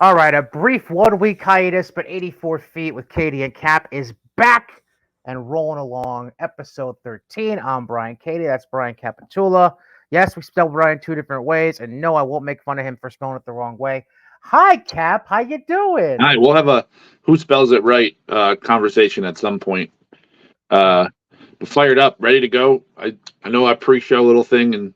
All right, a brief 1 week hiatus, but 84 feet with Cady and Cap is back and rolling along. Episode 13. I'm Brian Cady. That's Brian Capitula. Yes, we spell Brian two different ways, and no, I won't make fun of him for spelling it the wrong way. Hi, Cap. How you All doing? right, we'll have a who spells it right conversation at some point. Uh, Fired up, ready to go. I know our pre-show little thing and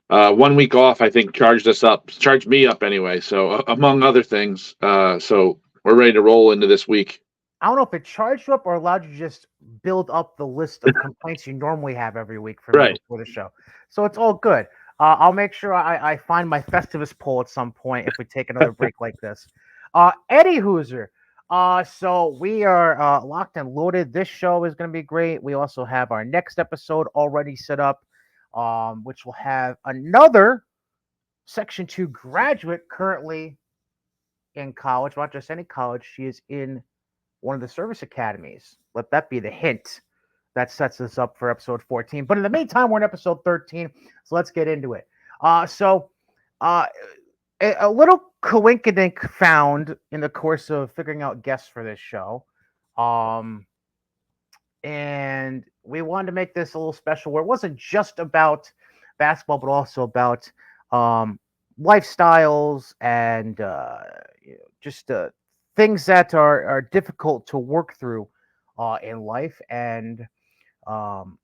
1 week off. I think charged me up anyway. So among other things, so we're ready to roll into this week. I don't know if it charged you up or allowed you to just build up the list of complaints you normally have every week for me Right. before the show. So it's all good. I'll make sure I find my Festivus poll at some point if we take another break like this. Eddie Hooser. So we are locked and loaded. This show is going to be great. We also have our next episode already set up, which will have another Section 2 graduate currently in college, not just any college. She is in one of the service academies. Let that be the hint that sets us up for episode 14. But in the meantime, we're in episode 13, so let's get into it. So, uh, a little coinkydink found in the course of figuring out guests for this show. Um, and we wanted to make this a little special where it wasn't just about basketball, but also about um, lifestyles and just things that are difficult to work through in life and um,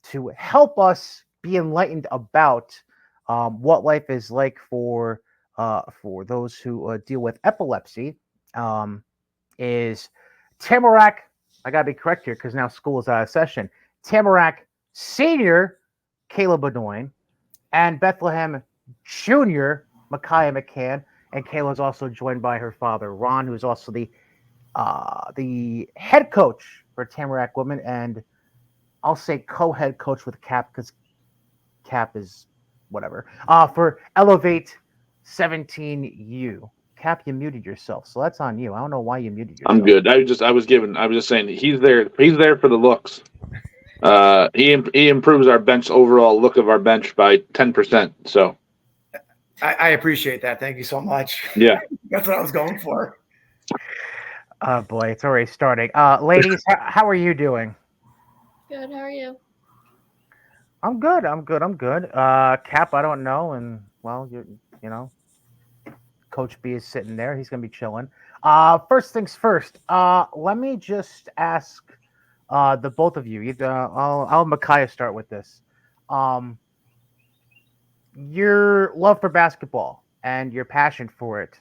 to help us be enlightened about what life is like for those who deal with epilepsy. Um, is Tamarac. I gotta be correct here because now school is out of session. Tamarac Senior Kayla Beaudoin and Bethlehem Junior Makaya McCann. And Kayla is also joined by her father Ron, who is also the head coach for Tamarac Women, and I'll say co-head coach with Cap because Cap is whatever. For Elevate 17U. Cap, you muted yourself, so that's on you. I don't know why you muted I'm yourself. good. I was just saying he's there. He's there for the looks. He improves our bench overall look of our bench by 10%. So I appreciate that. Thank you so much. yeah, That's what I was going for. Oh boy, it's already starting. Ladies, how are you doing? Good, how are you? I'm good. I'm good. I'm good. Cap, I don't know, and well, you know, Coach B is sitting there. He's gonna be chilling. First things first. Let me just ask the both of you. I'll Micaiah start with this. Um, your love for basketball and your passion for it,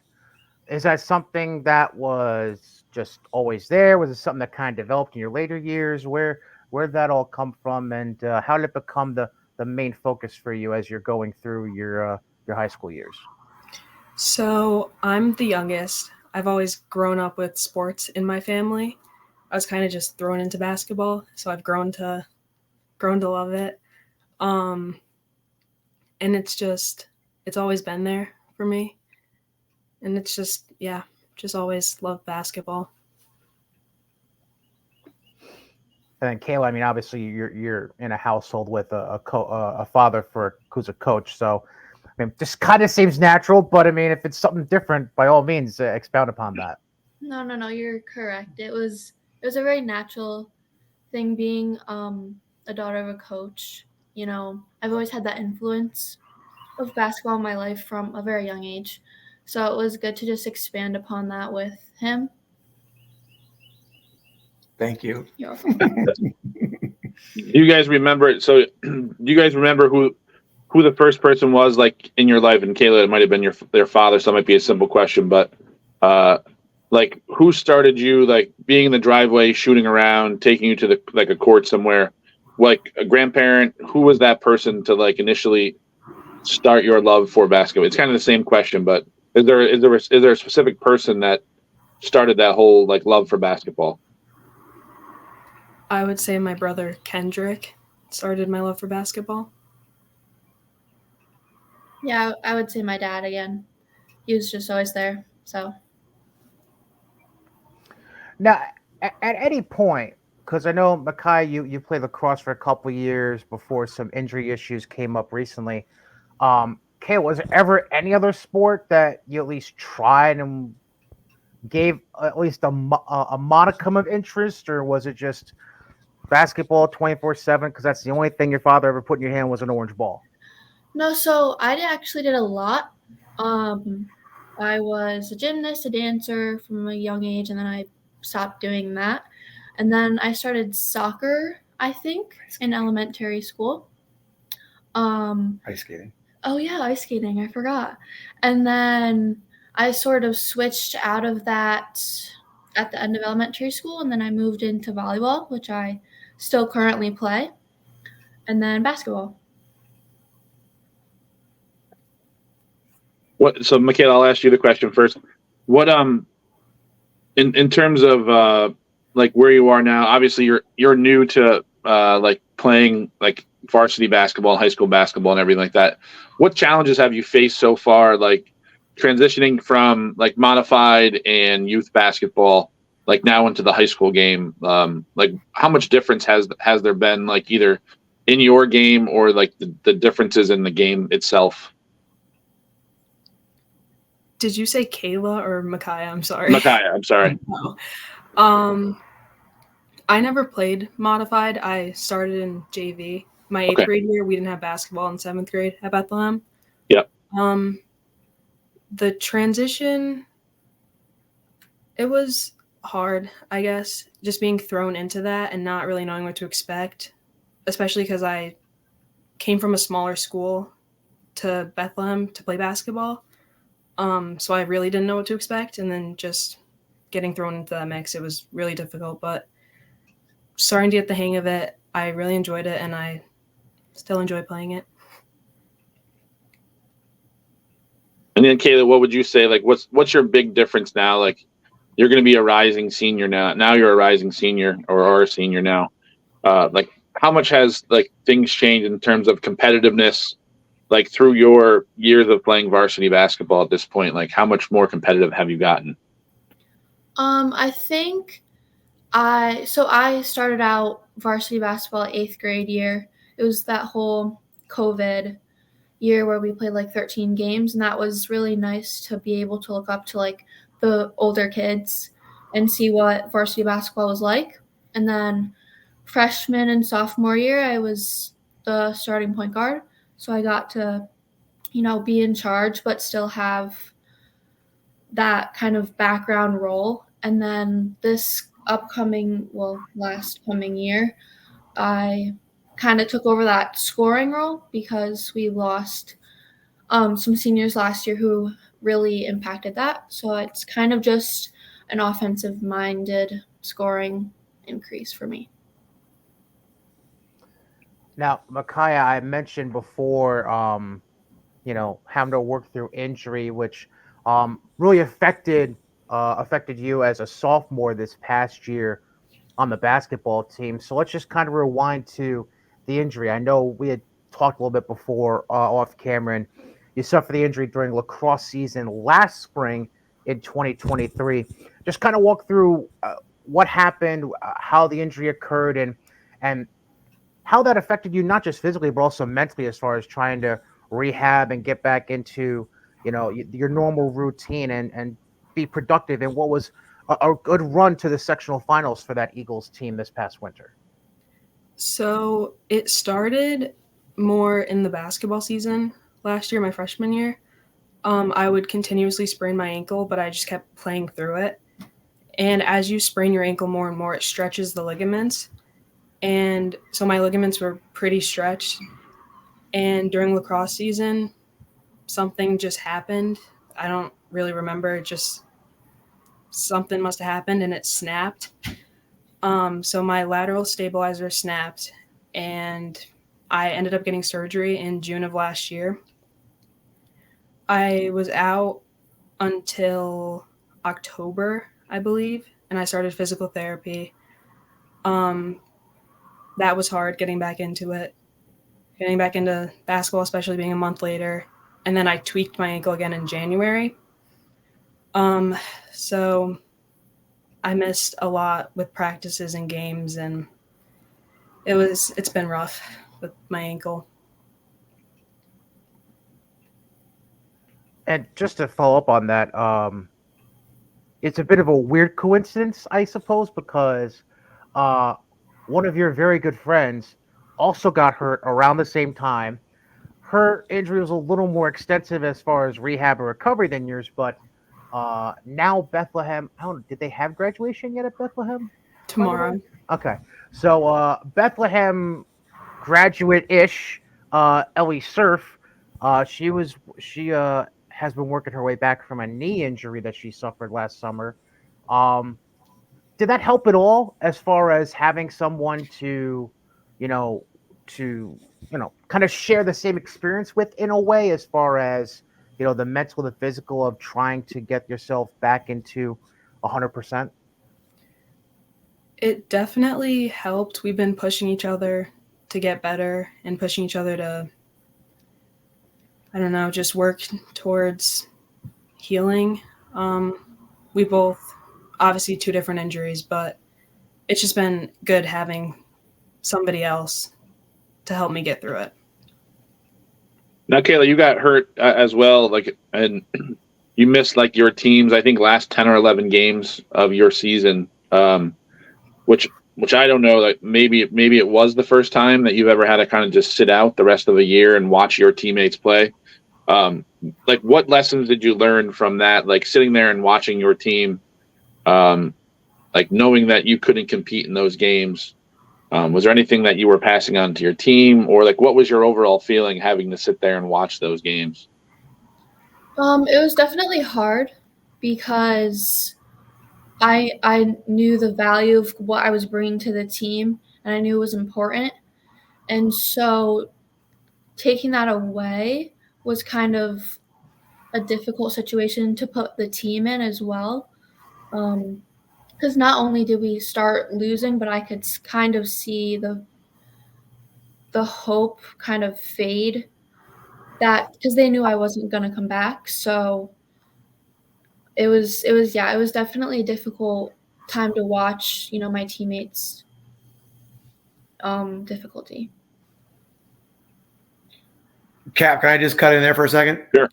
is that something that was just always there? Was it something that kind of developed in your later years? Where did that all come from, and how did it become the main focus for you as you're going through your high school years? So I'm the youngest. I've always grown up with sports in my family. I was kind of just thrown into basketball, so I've grown to love it. Um, and it's always been there for me. And it's just always loved basketball. And then Kayla, I mean, obviously you're in a household with a father who's a coach, so I mean, just kind of seems natural. But I mean, if it's something different, by all means, expound upon that. No, you're correct. It was a very natural thing being a daughter of a coach. You know, I've always had that influence of basketball in my life from a very young age. So it was good to just expand upon that with him. Thank you. You're welcome. you guys remember it? So do you guys remember who the first person was like in your life? And Kayla, it might have been their father, so it might be a simple question, but uh, like who started you like being in the driveway, shooting around, taking you to the like a court somewhere? Like a grandparent, who was that person to like initially start your love for basketball? It's kind of the same question, but is there a specific person that started that whole like love for basketball? I would say my brother Kendrick started my love for basketball. Yeah, I would say my dad again. He was just always there. So Now, at any point, because I know Makai, you played lacrosse for a couple years before some injury issues came up recently. Kayla, was there ever any other sport that you at least tried and gave at least a modicum of interest, or was it just basketball 24/7? Because that's the only thing your father ever put in your hand was an orange ball. No, so I actually did a lot. I was a gymnast, a dancer from a young age, and then I stopped doing that. And then I started soccer, I think, in elementary school. Ice skating. Oh yeah, ice skating, I forgot. And then I sort of switched out of that at the end of elementary school, and then I moved into volleyball, which I still currently play, and then basketball. So Michaela, I'll ask you the question first. What in terms of like where you are now, obviously you're new to like playing like varsity basketball, high school basketball and everything like that. What challenges have you faced so far, like transitioning from like modified and youth basketball like now into the high school game? Like how much difference has there been, like either in your game or like the differences in the game itself? Did you say Kayla or Makaya? I'm sorry. Makaya, I'm sorry. No. I never played modified. I started in JV. My eighth grade year, we didn't have basketball in 7th grade at Bethlehem. Yep. The transition, it was hard, I guess, just being thrown into that and not really knowing what to expect, especially because I came from a smaller school to Bethlehem to play basketball. So I really didn't know what to expect, and then just getting thrown into that mix, it was really difficult, but starting to get the hang of it, I really enjoyed it, and I still enjoy playing it. And then Kayla, what would you say? Like, what's your big difference now? Like, you're going to be a rising senior now. Now you're a rising senior or are a senior now. Like, how much has like things changed in terms of competitiveness? Like through your years of playing varsity basketball at this point, like how much more competitive have you gotten? I think I started out varsity basketball 8th grade year. It was that whole COVID year where we played like 13 games, and that was really nice to be able to look up to like the older kids and see what varsity basketball was like. And then freshman and sophomore year, I was the starting point guard, so I got to, be in charge but still have that kind of background role. And then this last coming year, I kind of took over that scoring role because we lost some seniors last year who really impacted that. So it's kind of just an offensive-minded scoring increase for me. Now, Makaya, I mentioned before, having to work through injury, which really affected you as a sophomore this past year on the basketball team. So let's just kind of rewind to the injury. I know we had talked a little bit before off camera, and you suffered the injury during lacrosse season last spring in 2023. Just kind of walk through what happened, how the injury occurred, and how that affected you, not just physically, but also mentally, as far as trying to rehab and get back into, your normal routine and be productive in what was a good run to the sectional finals for that Eagles team this past winter. So it started more in the basketball season last year, my freshman year. I would continuously sprain my ankle, but I just kept playing through it. And as you sprain your ankle more and more, it stretches the ligaments. And so my ligaments were pretty stretched. And during lacrosse season, something just happened. I don't really remember. Just something must have happened and it snapped. So my lateral stabilizer snapped, and I ended up getting surgery in June of last year. I was out until October, I believe, and I started physical therapy. That was hard, getting back into basketball, especially being a month later. And then I tweaked my ankle again in January. So I missed a lot with practices and games, and it's been rough with my ankle. And just to follow up on that, it's a bit of a weird coincidence, I suppose, because uh, one of your very good friends also got hurt around the same time. Her injury was a little more extensive as far as rehab and recovery than yours, but now Bethlehem, I don't know, did they have graduation yet at Bethlehem, by the way? Tomorrow. Okay. So Bethlehem graduate-ish, Ellie Surf, she has been working her way back from a knee injury that she suffered last summer. Um, did that help at all as far as having someone you know, to, kind of share the same experience with in a way, as far as, the mental, the physical of trying to get yourself back into 100%? It definitely helped. We've been pushing each other to get better and pushing each other to, I don't know, just work towards healing. We both, obviously, two different injuries, but it's just been good having somebody else to help me get through it. Now, Kayla, you got hurt as well, like, and you missed like your team's, I think, last 10 or 11 games of your season, which I don't know, like maybe it was the first time that you've ever had to kind of just sit out the rest of a year and watch your teammates play. Like, what lessons did you learn from that? Like sitting there and watching your team, like knowing that you couldn't compete in those games. Was there anything that you were passing on to your team, or like what was your overall feeling having to sit there and watch those games? It was definitely hard because I knew the value of what I was bringing to the team, and I knew it was important. And so taking that away was kind of a difficult situation to put the team in as well. Because not only did we start losing, but I could kind of see the hope kind of fade, that because they knew I wasn't going to come back. So it was definitely a difficult time to watch, my teammates difficulty. Cap, can I just cut in there for a second? Sure.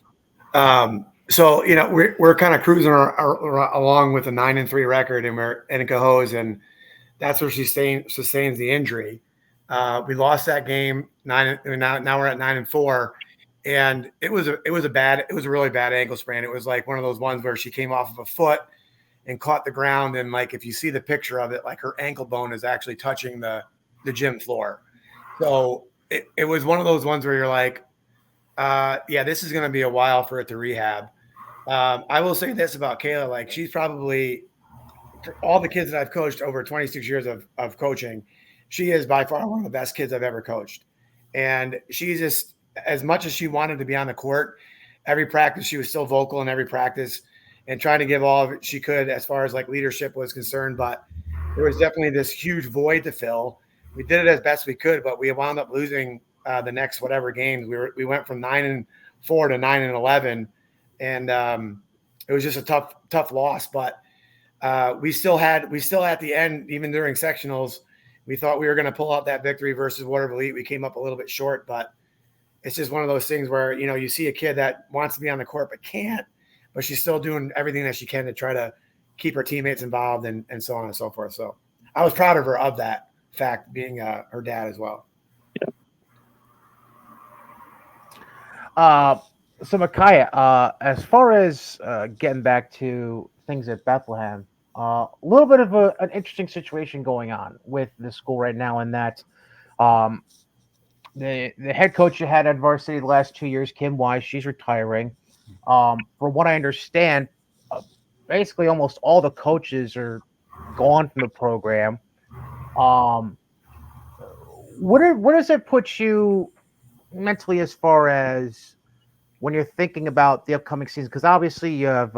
So we're kind of cruising along with a 9-3 record, and we're in Cahoes, and that's where she sustains the injury. We lost that game now we're at 9-4, and it was a really bad ankle sprain. It was like one of those ones where she came off of a foot and caught the ground, and like if you see the picture of it, like her ankle bone is actually touching the gym floor. So it was one of those ones where you're like, yeah, this is going to be a while for it to rehab. I will say this about Kayla, like she's probably, for all the kids that I've coached over 26 years of coaching, she is by far one of the best kids I've ever coached. And she's just, as much as she wanted to be on the court, every practice she was still vocal in every practice and trying to give all of it she could as far as like leadership was concerned. But there was definitely this huge void to fill. We did it as best we could, but we wound up losing the next whatever games. We went from 9-4 to 9-11, and it was just a tough loss. But we still at the end, even during sectionals, we thought we were going to pull out that victory versus Waterville Elite. We came up a little bit short, but it's just one of those things where you see a kid that wants to be on the court but can't, but she's still doing everything that she can to try to keep her teammates involved and so on and so forth. So I was proud of her of that fact, being her dad as well. So Makaya, as far as getting back to things at Bethlehem, a little bit of an interesting situation going on with the school right now, in that the head coach you had at varsity the last 2 years, Kim Wise, she's retiring. From what I understand, basically almost all the coaches are gone from the program. Where does it put you mentally as far as when you're thinking about the upcoming season? Because obviously you have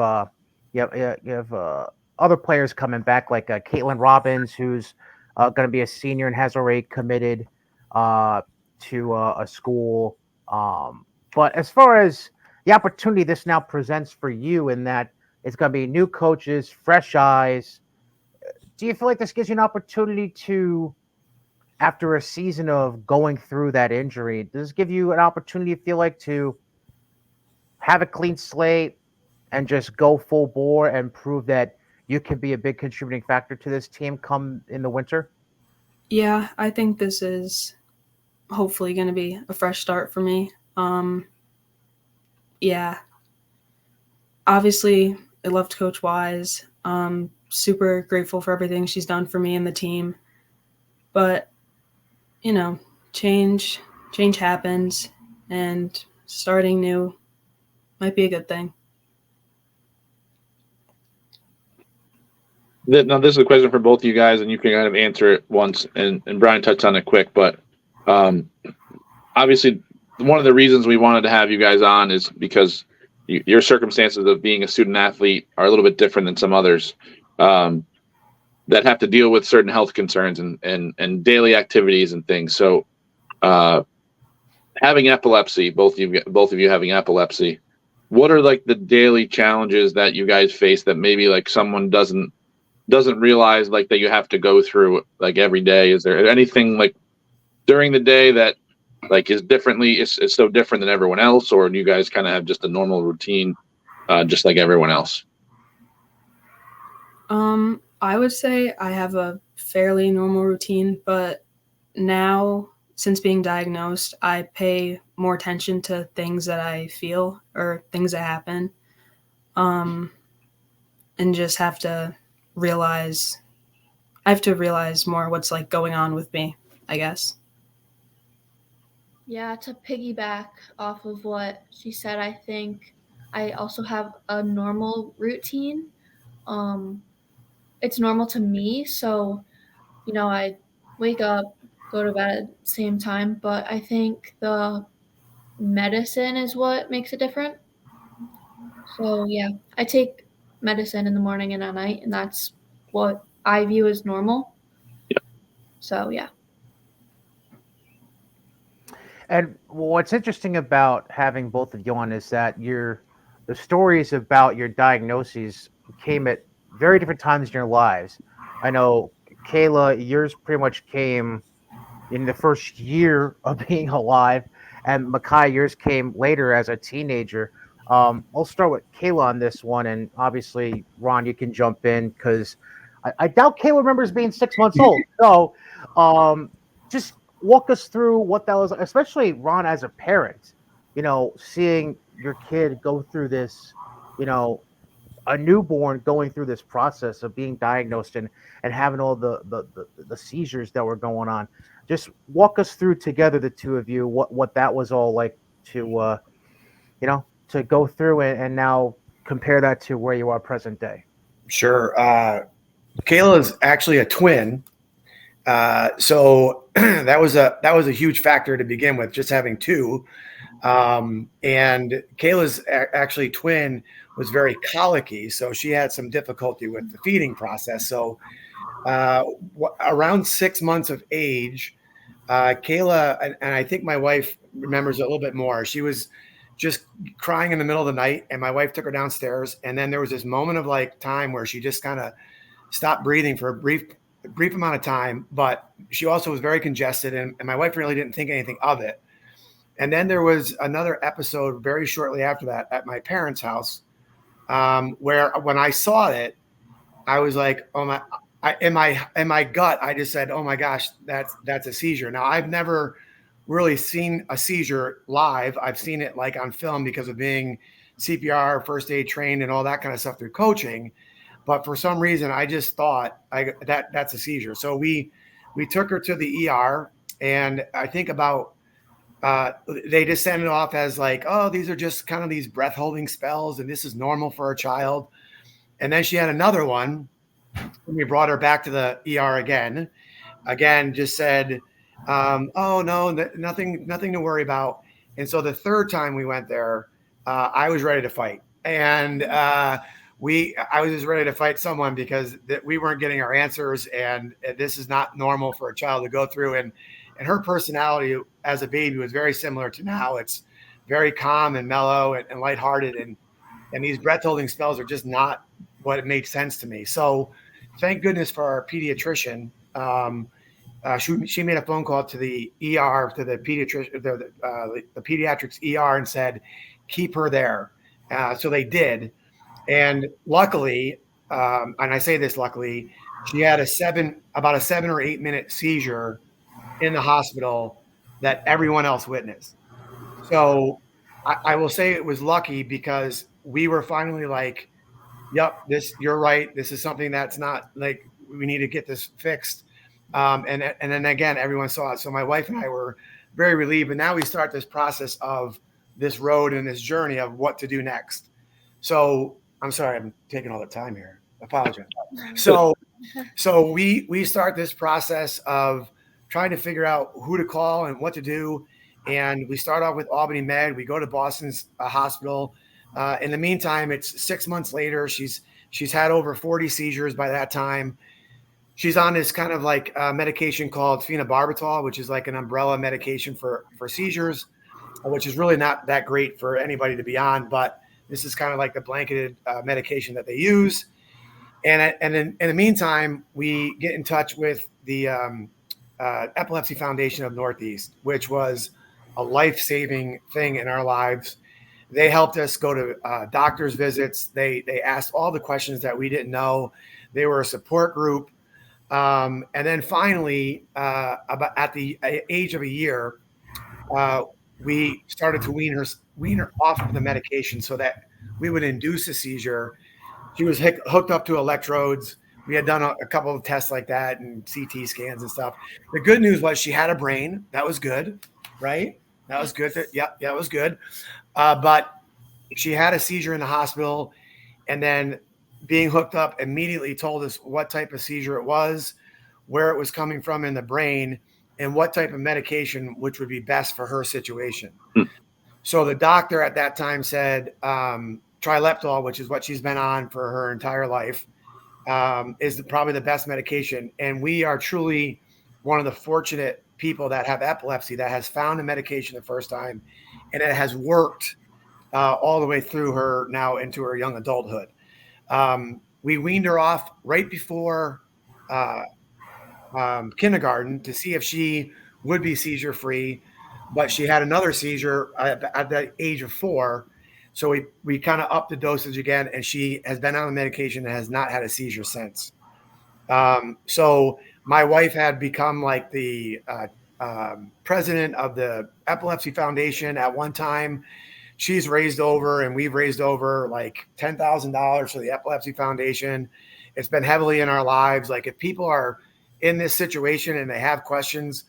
other players coming back, like Caitlin Robbins, who's going to be a senior and has already committed to a school. But as far as the opportunity this now presents for you, in that it's going to be new coaches, fresh eyes, do you feel like this gives you an opportunity to, after a season of going through that injury, does this give you an opportunity, you feel like, to have a clean slate and just go full bore and prove that you can be a big contributing factor to this team come in the winter? Yeah, I think this is hopefully going to be a fresh start for me. Yeah, obviously, I loved Coach Wise. Super grateful for everything she's done for me and the team. But, you know, change happens, and starting new might be a good thing. Now, this is a question for both of you guys, and you can kind of answer it once. And Brian touched on it quick, but obviously, one of the reasons we wanted to have you guys on is because your circumstances of being a student athlete are a little bit different than some others that have to deal with certain health concerns and daily activities and things. So, having epilepsy, both of you having epilepsy, what are like the daily challenges that you guys face that maybe like someone doesn't realize like that you have to go through like every day? Is there anything like during the day that like is so different than everyone else, or do you guys kind of have just a normal routine just like everyone else? I would say I have a fairly normal routine, but now since being diagnosed, I pay more attention to things that I feel or things that happen, and just have to realize more what's like going on with me, I guess. Yeah, to piggyback off of what she said, I think I also have a normal routine. It's normal to me, so I wake up, go to bed at the same time, but I think the medicine is what makes it different. So yeah, I take medicine in the morning and at night, and that's what I view as normal. Yeah. So yeah. And what's interesting about having both of you on is that the stories about your diagnoses came at very different times in your lives. I know, Kayla, yours pretty much came in the first year of being alive, and Makaya, yours came later as a teenager. I'll start with Kayla on this one, and obviously, Ron, you can jump in because I doubt Kayla remembers being 6 months old. So, just walk us through what that was, especially Ron as a parent. Seeing your kid go through this, a newborn going through this process of being diagnosed and having all the seizures that were going on. Just walk us through together, the two of you, what that was all like to to go through and now compare that to where you are present day. Sure. Kayla is actually a twin. So that was a huge factor to begin with, just having two. And Kayla's actually twin was very colicky, so she had some difficulty with the feeding process. So around 6 months of age, Kayla, and I think my wife remembers it a little bit more, she was just crying in the middle of the night, and my wife took her downstairs, and then there was this moment of like time where she just kind of stopped breathing for a brief amount of time, but she also was very congested, and my wife really didn't think anything of it. And then there was another episode very shortly after that at my parents' house, where when I saw it, I was like, oh my, in my gut, I just said, oh my gosh, that's a seizure. Now, I've never really seen a seizure live. I've seen it like on film because of being CPR, first aid trained, and all that kind of stuff through coaching. But for some reason, I just thought that's a seizure. So we took her to the ER, and I think about they just sent it off as like, oh, these are just kind of these breath holding spells, and this is normal for a child. And then she had another one. We brought her back to the ER again, just said, oh no, nothing to worry about. And so the third time we went there, I was ready to fight, and I was just ready to fight someone because we weren't getting our answers, and this is not normal for a child to go through. And her personality as a baby was very similar to now. It's very calm and mellow and lighthearted, and these breath holding spells are just not what it made sense to me. So thank goodness for our pediatrician. She made a phone call to the ER, to the pediatrician, the pediatrics ER, and said, keep her there. So they did. And luckily, and I say this luckily, she had about a 7 or 8 minute seizure in the hospital that everyone else witnessed. So I will say it was lucky because we were finally like, yep, you're right. This is something that's not like we need to get this fixed. And then again, everyone saw it. So my wife and I were very relieved. And now we start this process of this road and this journey of what to do next. So I'm sorry, I'm taking all the time here. Apologize. So we start this process of trying to figure out who to call and what to do. And we start off with Albany Med. We go to Boston's hospital. In the meantime, it's 6 months later. She's had over 40 seizures by that time. She's on this kind of like medication called phenobarbital, which is like an umbrella medication for seizures, which is really not that great for anybody to be on. But this is kind of like the blanketed medication that they use. And in the meantime, we get in touch with the Epilepsy Foundation of Northeast, which was a life-saving thing in our lives. They helped us go to doctor's visits. They asked all the questions that we didn't know. They were a support group. And then finally, about at the age of a year, we started to wean her off of the medication so that we would induce a seizure. She was hooked up to electrodes. We had done a couple of tests like that and CT scans and stuff. The good news was she had a brain. That was good, right? That was good. Yeah, that was good. But she had a seizure in the hospital, and then being hooked up immediately told us what type of seizure it was, where it was coming from in the brain, and what type of medication which would be best for her situation. So the doctor at that time said trileptal, which is what she's been on for her entire life, is probably the best medication. And we are truly one of the fortunate people that have epilepsy that has found a medication the first time, and it has worked all the way through her now into her young adulthood. We weaned her off right before kindergarten to see if she would be seizure free, but she had another seizure at the age of 4. So we kind of upped the dosage again, and she has been on the medication and has not had a seizure since. So my wife had become like the president of the Epilepsy Foundation at one time. She's raised over, and we've raised over like $10,000 for the Epilepsy Foundation. It's been heavily in our lives. Like if people are in this situation and they have questions,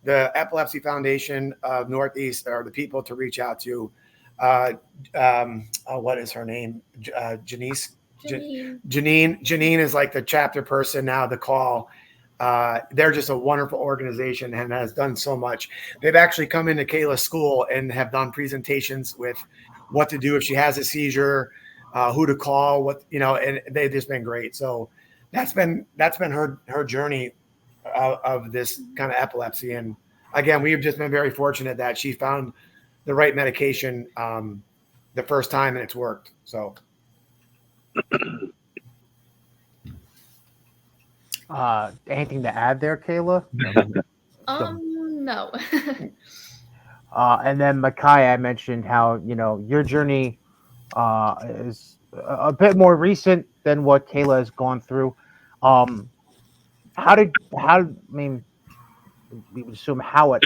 the Epilepsy Foundation of Northeast are the people to reach out to. What is her name? Janine. Janine is like the chapter person now, the call. They're just a wonderful organization and has done so much. They've actually come into Kayla's school and have done presentations with what to do if she has a seizure, who to call, and they've just been great. So that's been her journey of this kind of epilepsy. And again, we've just been very fortunate that she found the right medication the first time and it's worked. So. Anything to add there, Kayla? No. And then Makaya, I mentioned how your journey is a bit more recent than what Kayla has gone through. I mean, we would assume how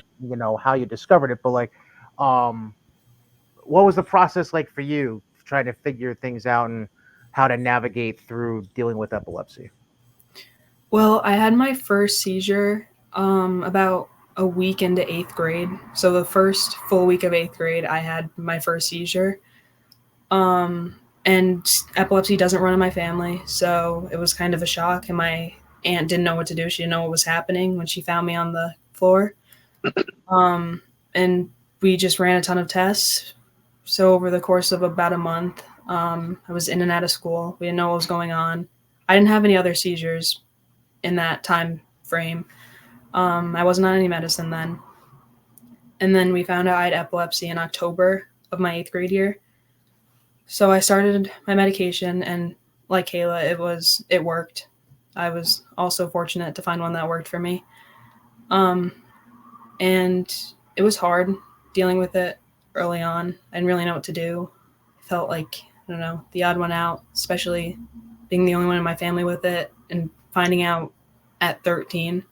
you discovered it, but like, what was the process like for you trying to figure things out and how to navigate through dealing with epilepsy? Well, I had my first seizure about a week into 8th grade. So the first full week of 8th grade, I had my first seizure. And epilepsy doesn't run in my family, so it was kind of a shock. And my aunt didn't know what to do. She didn't know what was happening when she found me on the floor. And we just ran a ton of tests. So over the course of about a month, I was in and out of school. We didn't know what was going on. I didn't have any other seizures in that time frame. I wasn't on any medicine then. And then we found out I had epilepsy in October of my 8th grade year. So I started my medication, and like Kayla, it worked. I was also fortunate to find one that worked for me. And it was hard dealing with it early on. I didn't really know what to do. I felt like, I don't know, the odd one out, especially being the only one in my family with it and finding out at 13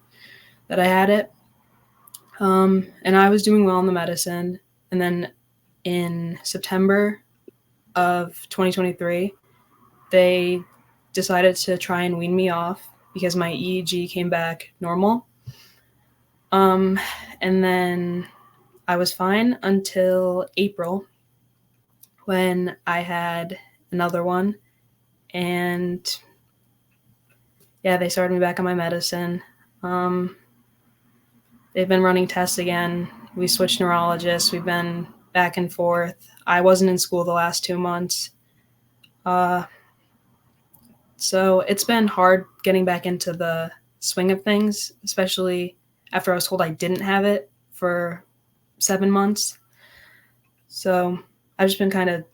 that I had it. And I was doing well in the medicine. And then in September of 2023, they decided to try and wean me off because my EEG came back normal. And then I was fine until April when I had another one. And yeah, they started me back on my medicine. They've been running tests again. We switched neurologists. We've been back and forth. I wasn't in school the last 2 months. So it's been hard getting back into the swing of things, especially after I was told I didn't have it for 7 months. So I've just been kind of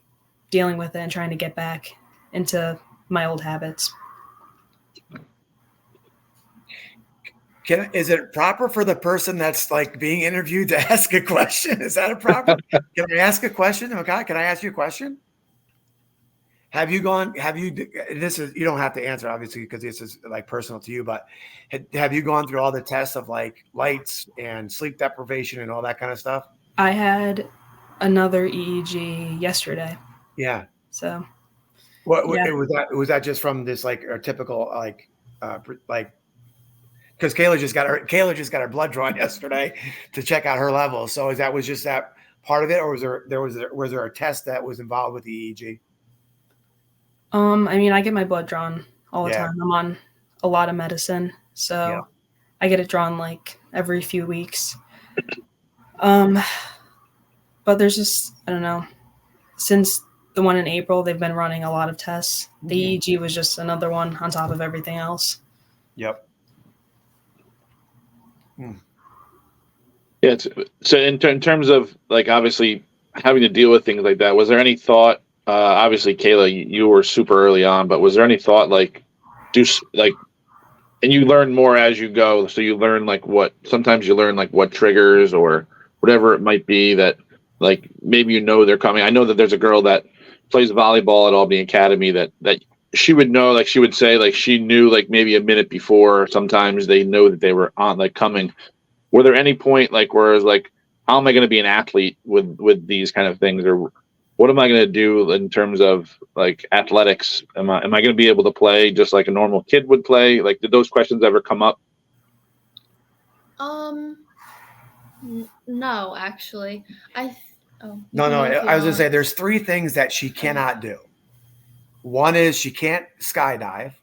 dealing with it and trying to get back into my old habits. Is it proper for the person that's like being interviewed to ask a question? Is that a proper? Can I ask a question? Okay. Can I ask you a question? You don't have to answer obviously because this is like personal to you, but have you gone through all the tests of like lights and sleep deprivation and all that kind of stuff? I had another EEG yesterday. Yeah. So yeah. Was that just from this like a typical because Kayla just got her blood drawn yesterday to check out her levels. So was just that part of it, or was there a test that was involved with the EEG? I mean, I get my blood drawn all the time. I'm on a lot of medicine, so I get it drawn like every few weeks. But there's just, I don't know, since the one in April, they've been running a lot of tests. The EEG was just another one on top of everything else. Yep. Yeah. So in terms of like obviously having to deal with things like that, was there any thought? Obviously, Kayla, you were super early on, but was there any thought and you learn more as you go. So you learn sometimes you learn like what triggers or whatever it might be that like maybe they're coming. I know that there's a girl that plays volleyball at Albany Academy that she would know, like she would say like she knew like maybe a minute before. Sometimes they know that they were on like coming. Were there any point like where it was like, how am I going to be an athlete with these kind of things, or what am I going to do in terms of like athletics? Am I going to be able to play just like a normal kid would play? Like, did those questions ever come up? No, actually. I was going to say there's 3 things that she cannot do. One is she can't skydive.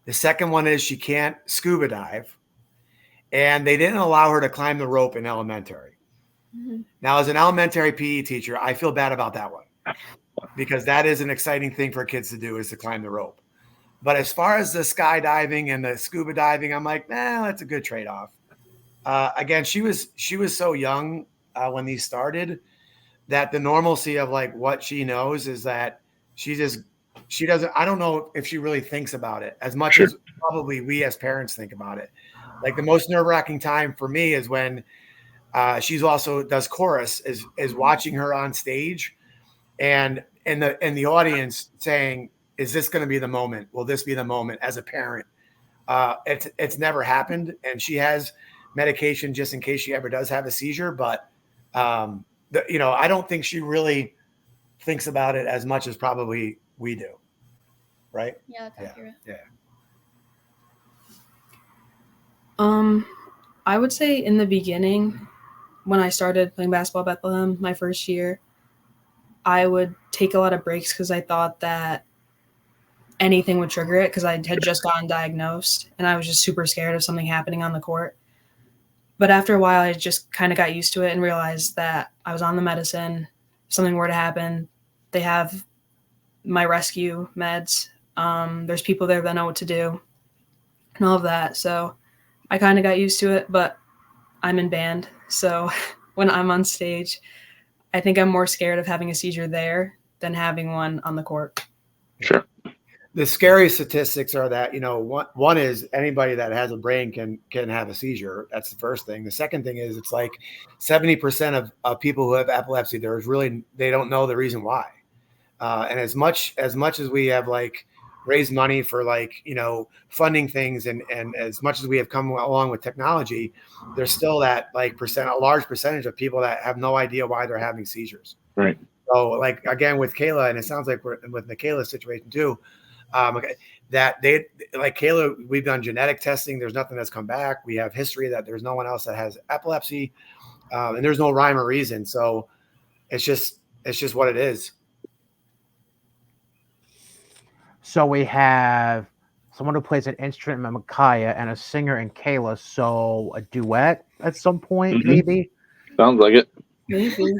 The second one is she can't scuba dive. And they didn't allow her to climb the rope in elementary. Mm-hmm. Now, as an elementary PE teacher, I feel bad about that one because that is an exciting thing for kids to do, is to climb the rope. But as far as the skydiving and the scuba diving, I'm like, that's a good trade-off. Again, she was so young when these started that the normalcy of like what she knows is that she doesn't, I don't know if she really thinks about it as much as probably we as parents think about it. Like the most nerve-wracking time for me is when she's also does chorus, is watching her on stage and in the audience saying, is this going to be the moment? Will this be the moment as a parent? It's never happened. And she has medication just in case she ever does have a seizure. But, I don't think she really thinks about it as much as probably we do. Right? Yeah, that's accurate. Yeah. I would say in the beginning, when I started playing basketball at Bethlehem, my first year, I would take a lot of breaks because I thought that anything would trigger it because I had just gotten diagnosed and I was just super scared of something happening on the court. But after a while, I just kind of got used to it and realized that I was on the medicine. If something were to happen, they have my rescue meds. There's people there that know what to do and all of that. So I kind of got used to it, but I'm in band. So when I'm on stage, I think I'm more scared of having a seizure there than having one on the court. Sure. The scary statistics are that, one is anybody that has a brain can have a seizure. That's the first thing. The second thing is it's like 70% of people who have epilepsy, they don't know the reason why. And as much as we have like raise money for funding things. And as much as we have come along with technology, there's still that a large percentage of people that have no idea why they're having seizures. Right. So again, with Kayla, and it sounds like we're with Michaela's situation too, that they Kayla, we've done genetic testing. There's nothing that's come back. We have history that there's no one else that has epilepsy, and there's no rhyme or reason. So it's just what it is. So we have someone who plays an instrument in Makaya and a singer in Kayla. So a duet at some point, maybe. Sounds like it. Maybe.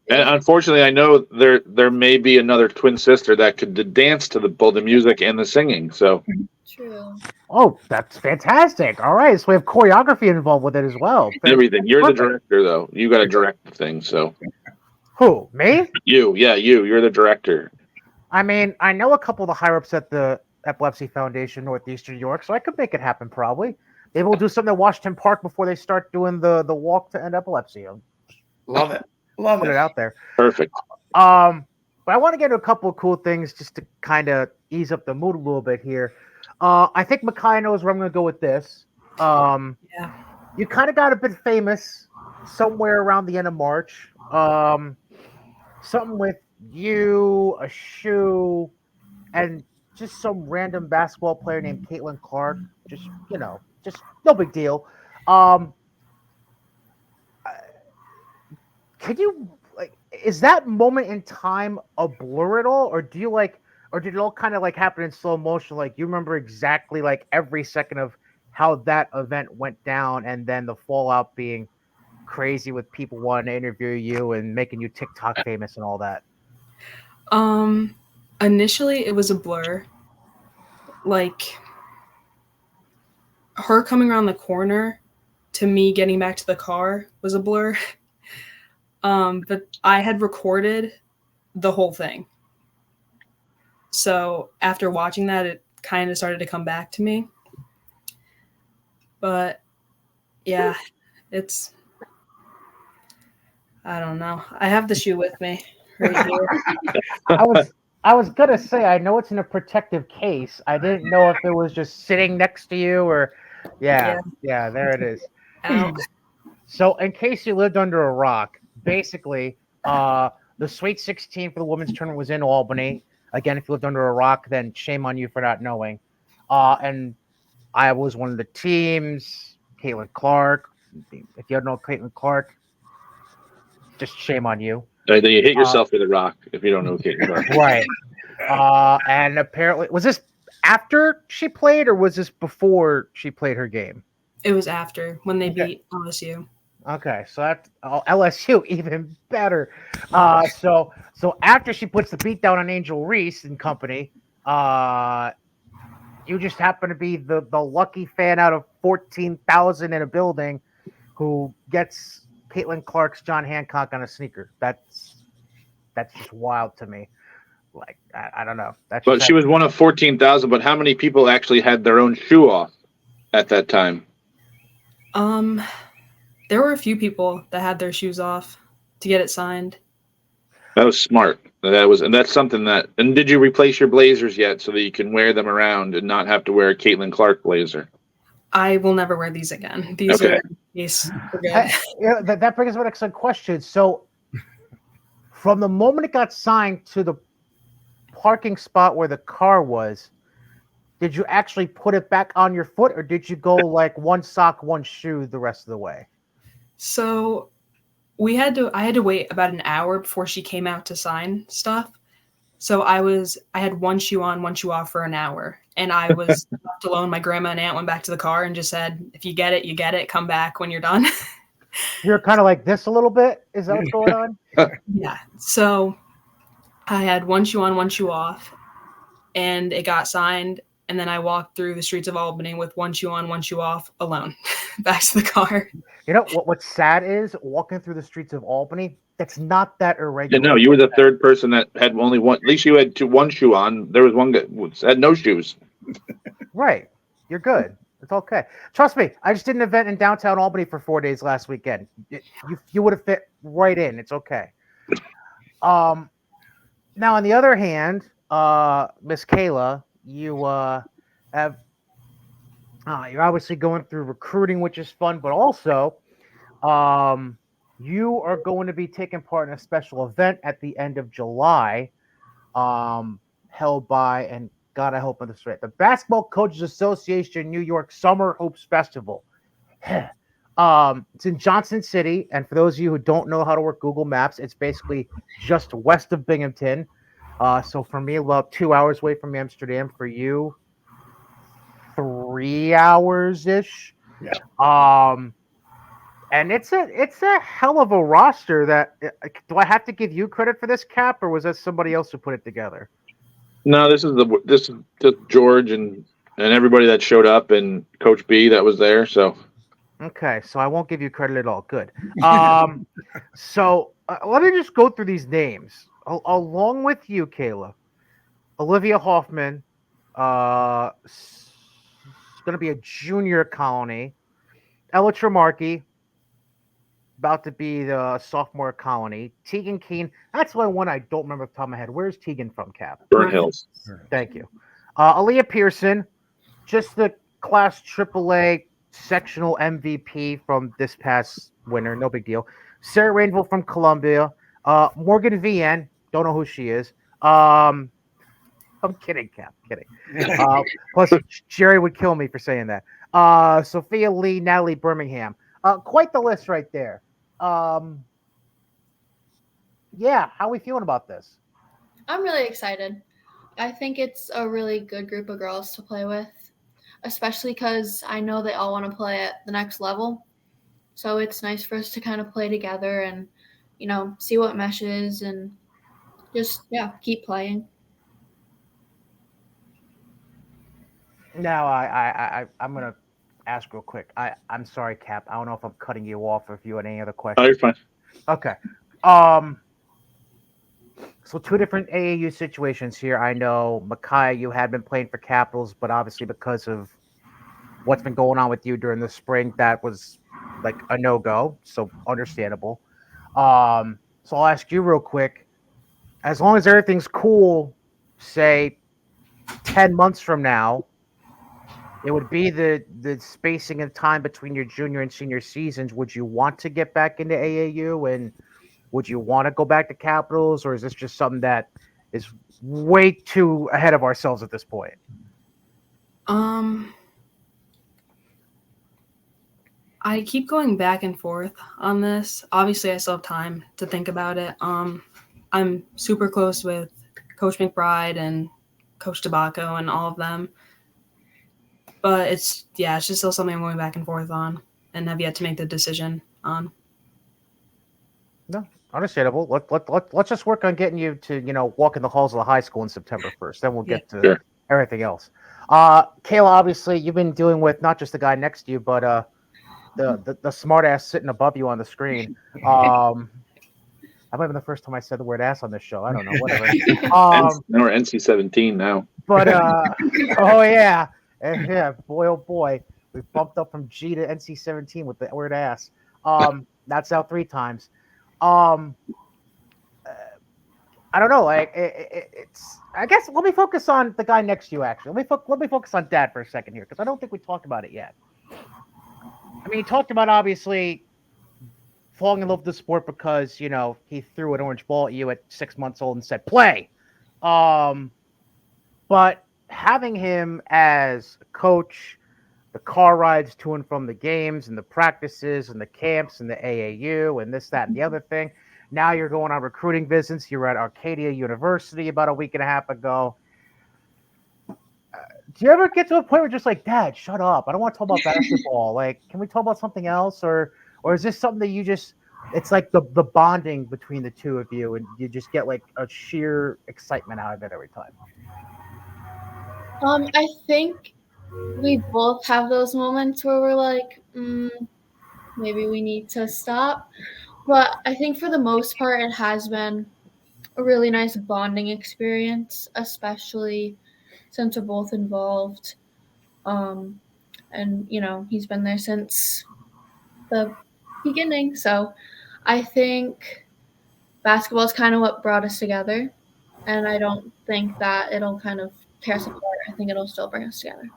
And unfortunately, I know there may be another twin sister that could dance to both the music and the singing. So True. Oh, that's fantastic. All right. So we have choreography involved with it as well. everything. You're Perfect. the director, though. You got to direct the thing. So Who? Me? you're the director. I mean, I know a couple of the higher ups at the Epilepsy Foundation, Northeastern New York, so I could make it happen probably. Maybe we'll do something at Washington Park before they start doing the walk to end epilepsy. Love it. Love Put it it. out there. Perfect. But I want to get into a couple of cool things just to kind of ease up the mood a little bit here. I think Makaya knows where I'm going to go with this. Yeah. You kind of got a bit famous somewhere around the end of March. Something with you, a shoe, and just some random basketball player named Caitlin Clark. Just no big deal. Can you is that moment in time a blur at all, or do you or did it all kind of happen in slow motion? You remember exactly every second of how that event went down, and then the fallout being crazy with people wanting to interview you and making you TikTok famous and all that. Initially it was a blur. Her coming around the corner to me getting back to the car was a blur. But I had recorded the whole thing. So after watching that, it kind of started to come back to me. But yeah, I don't know. I have the shoe with me right here. I was gonna say, I know it's in a protective case. I didn't know if it was just sitting next to you or yeah, there it is. Ow. So in case you lived under a rock, basically, the Sweet 16 for the women's tournament was in Albany. Again, if you lived under a rock, then shame on you for not knowing. And I was one of the teams. Caitlin Clark. If you don't know Caitlin Clark, just shame on you. Then you hit yourself with a rock if you don't know Caitlin Clark. Right. And apparently, was this after she played, or was this before she played her game? It was after, when they beat LSU. Okay, so that LSU even better. So after she puts the beat down on Angel Reese and company, you just happen to be the lucky fan out of 14,000 in a building who gets Caitlin Clark's John Hancock on a sneaker. That's just wild to me. I don't know. But she was one of 14,000. But how many people actually had their own shoe off at that time? There were a few people that had their shoes off to get it signed. That was smart. And that's something that. And did you replace your blazers yet so that you can wear them around and not have to wear a Caitlin Clark blazer? I will never wear these again. These are good. That brings up an excellent question. So, from the moment it got signed to the parking spot where the car was, did you actually put it back on your foot, or did you go one sock, one shoe the rest of the way? So I had to wait about an hour before she came out to sign stuff. So I had one shoe on, one shoe off for an hour, and I was left alone. My grandma and aunt went back to the car and just said, if you get it, you get it. Come back when you're done. You're kind of like this a little bit. Is that what's going on? Yeah. So I had one shoe on, one shoe off, and it got signed. And then I walked through the streets of Albany with one shoe on, one shoe off, alone, back to the car. You know what's sad is walking through the streets of Albany. That's not that irregular. Yeah, no, you were the third person that had only one. At least you had one shoe on. There was one guy who had no shoes. Right. You're good. It's okay. Trust me. I just did an event in downtown Albany for 4 days last weekend. You would have fit right in. It's okay. Now, on the other hand, Miss Kayla, you have you're obviously going through recruiting, which is fun, but also um, you are going to be taking part in a special event at the end of July, held by, and God, I hope I'm this right, the Basketball Coaches Association New York Summer Hoops Festival. It's in Johnson City, and for those of you who don't know how to work Google Maps, it's basically just west of Binghamton. So for me, about 2 hours away from Amsterdam. For you, 3 hours ish. Yeah. And it's a hell of a roster. That do I have to give you credit for this, Cap, or was that somebody else who put it together? No, this is just George and everybody that showed up and Coach B that was there. So Okay, so I won't give you credit at all. Good. So let me just go through these names along with you, Kayla. Olivia Hoffman, going to be a junior at Colony. Ella Tremarchi, about to be the sophomore at Colony. Tegan Keene, that's the only one I don't remember off the top of my head. Where's Tegan from, Cap? Burn Hills. Thank you. Aaliyah Pearson, just the Class AAA sectional MVP from this past winter. No big deal. Sarah Rainville from Columbia. Morgan VN, don't know who she is. I'm kidding, Cap. Kidding. Plus, Jerry would kill me for saying that. Sophia Lee, Natalie Birmingham. Quite the list right there. Yeah, how are we feeling about this? I'm really excited. I think it's a really good group of girls to play with, especially because I know they all want to play at the next level. So it's nice for us to kind of play together and, see what meshes and just, keep playing. Now, I'm gonna ask real quick. I'm sorry, Cap. I don't know if I'm cutting you off or if you had any other Oh, questions. you're fine. Okay. So two different AAU situations here. I know, Makaya, you had been playing for Capitals, but obviously because of what's been going on with you during the spring, that was like a no-go. So understandable. So I'll ask you real quick. As long as everything's cool, say 10 months from now, it would be the spacing of time between your junior and senior seasons. Would you want to get back into AAU, and would you want to go back to Capitals, or is this just something that is way too ahead of ourselves at this point? I keep going back and forth on this. Obviously, I still have time to think about it. I'm super close with Coach McBride and Coach Tobacco and all of them. But it's just still something I'm going back and forth on and have yet to make the decision on. No, understandable. Let's just work on getting you to walk in the halls of the high school in September 1st. Then we'll get to everything else. Kayla, obviously, you've been dealing with not just the guy next to you, but the smart ass sitting above you on the screen. That might have been the first time I said the word ass on this show. I don't know, whatever. Now we're NC-17 now. But oh yeah, boy oh boy, we bumped up from G to NC-17 with the word ass. That's out 3 times. I don't know. Like it's. I guess let me focus on the guy next to you. Actually, let me focus on Dad for a second here because I don't think we talked about it yet. I mean, he talked about obviously falling in love with the sport because he threw an orange ball at you at 6 months old and said play. But having him as a coach, the car rides to and from the games and the practices and the camps and the AAU and this, that, and the other thing. Now you're going on recruiting visits. You were at Arcadia University about a week and a half ago. Do you ever get to a point where you're just like, Dad, shut up. I don't want to talk about basketball. Like, can we talk about something else? Or is this something that you just, it's like the bonding between the two of you and you just get like a sheer excitement out of it every time? I think we both have those moments where we're like, maybe we need to stop. But I think for the most part, it has been a really nice bonding experience, especially since we're both involved. And, he's been there since the beginning. So I think basketball is kind of what brought us together. and I don't think that it'll kind of tear us apart. I think it'll still bring us together.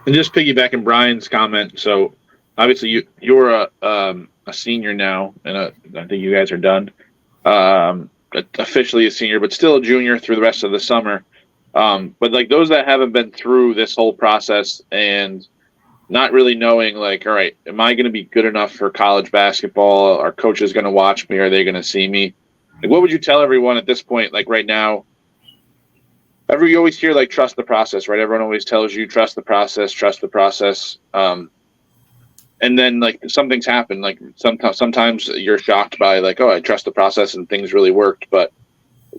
And just piggybacking Brian's comment, so obviously you're a senior now, and I think you guys are done. Officially a senior, but still a junior through the rest of the summer. But like those that haven't been through this whole process and not really knowing, like, all right, am I going to be good enough for college basketball? Are coaches going to watch me? Are they going to see me? Like, what would you tell everyone at this point? Like right now, you always hear like trust the process, right? Everyone always tells you trust the process, trust the process. And then like something's happened. Like sometimes you're shocked by like, oh, I trust the process and things really worked. But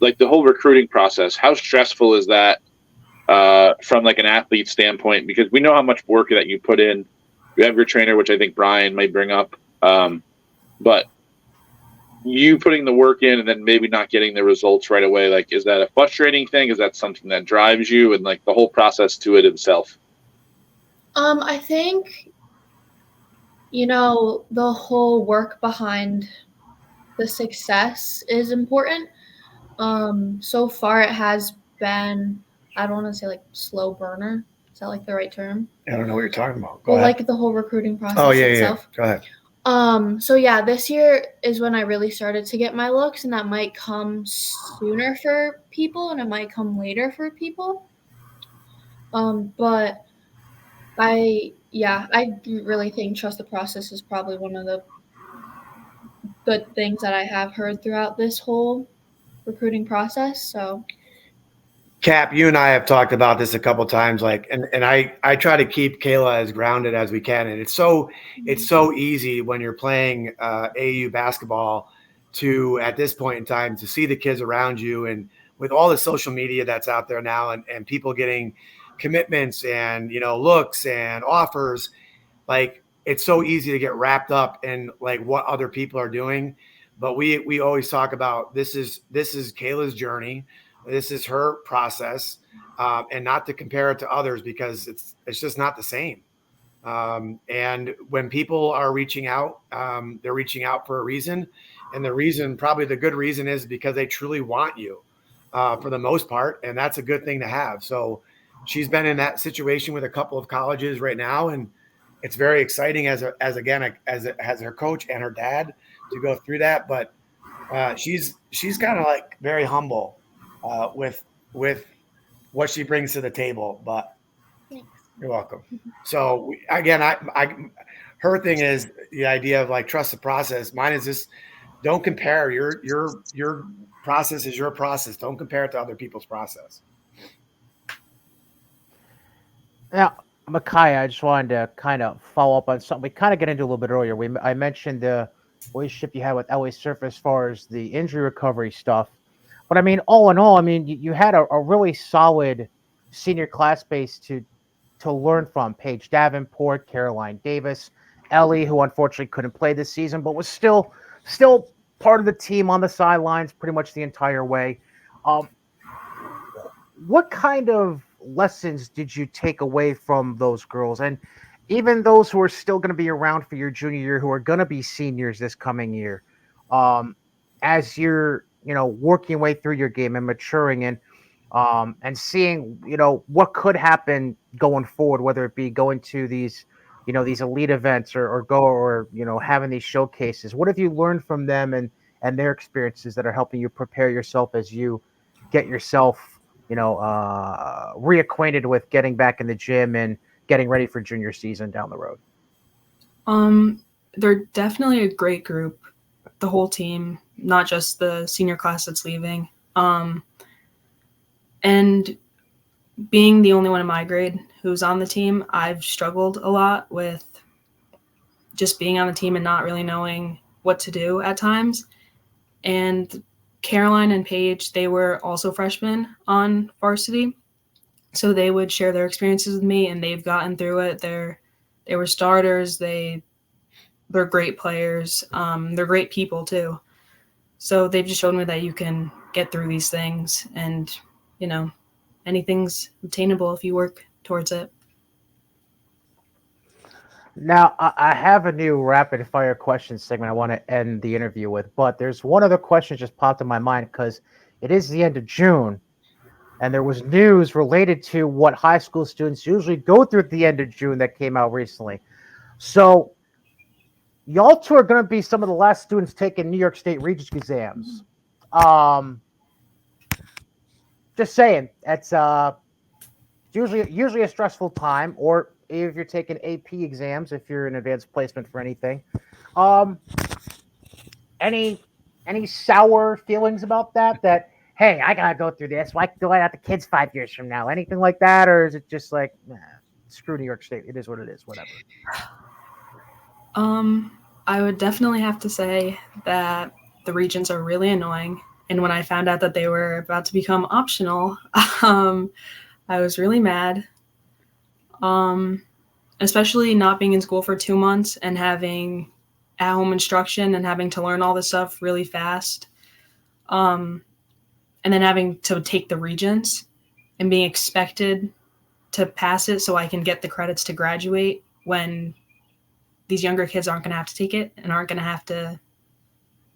like the whole recruiting process, how stressful is that from like an athlete standpoint? Because we know how much work that you put in. You have your trainer, which I think Brian might bring up. But you putting the work in and then maybe not getting the results right away, like, is that a frustrating thing? Is that something that drives you, and like the whole process to it itself? I think, the whole work behind the success is important. So far it has been, I don't want to say like slow burner. Is that like the right term? I don't know what you're talking about. Go Well, ahead. like the whole recruiting process itself. Go ahead. So yeah, this year is when I really started to get my looks, and that might come sooner for people and it might come later for people. But I really think trust the process is probably one of the good things that I have heard throughout this whole recruiting process. So Cap, you and I have talked about this a couple of times, like, and I try to keep Kayla as grounded as we can. And it's so easy when you're playing AAU basketball to, at this point in time, to see the kids around you, and with all the social media that's out there now, and people getting commitments and, looks and offers, like, it's so easy to get wrapped up in like what other people are doing. But we always talk about this is Kayla's journey. This is her process, and not to compare it to others, because it's just not the same. And when people are reaching out, they're reaching out for a reason. And the reason, probably the good reason, is because they truly want you for the most part. And that's a good thing to have. So she's been in that situation with a couple of colleges right now. And it's very exciting as her coach and her dad to go through that. But she's kind of like very humble with what she brings to the table. But thanks. You're welcome. So again, her thing is the idea of like trust the process. Mine is just don't compare. Your process is your process. Don't compare it to other people's process. Now, Makaya, I just wanted to kind of follow up on something we kind of get into a little bit earlier. I mentioned the relationship you had with LA Surf as far as the injury recovery stuff. But I mean, all in all, I mean, you had a really solid senior class base to learn from. Paige Davenport, Caroline Davis, Ellie, who unfortunately couldn't play this season, but was still part of the team on the sidelines pretty much the entire way. What kind of lessons did you take away from those girls, and even those who are still going to be around for your junior year, who are going to be seniors this coming year, as you're working your way through your game and maturing and seeing what could happen going forward, whether it be going to these these elite events or having these showcases? What have you learned from them and their experiences that are helping you prepare yourself as you get yourself reacquainted with getting back in the gym and getting ready for junior season down the road? They're definitely a great group, the whole team, not just the senior class that's leaving. And being the only one in my grade who's on the team, I've struggled a lot with just being on the team and not really knowing what to do at times. And Caroline and Paige, they were also freshmen on varsity, so they would share their experiences with me, and they've gotten through it. They were starters. They're great players. They're great people too. So they've just shown me that you can get through these things, and anything's obtainable if you work towards it. Now, I have a new rapid fire question segment I want to end the interview with, but there's one other question just popped in my mind because it is the end of June, and there was news related to what high school students usually go through at the end of June that came out recently. So, y'all two are going to be some of the last students taking New York State Regents exams. Just saying, it's usually a stressful time, or if you're taking AP exams, if you're in advanced placement for anything. Um, any sour feelings about that? That hey, I gotta go through this. Why do I have the kids 5 years from now? Anything like that, or is it just like, nah, screw New York State? It is what it is. Whatever. I would definitely have to say that the Regents are really annoying. And when I found out that they were about to become optional, I was really mad. Especially not being in school for 2 months and having at-home instruction and having to learn all this stuff really fast. And then having to take the Regents and being expected to pass it so I can get the credits to graduate when these younger kids aren't going to have to take it and aren't going to have to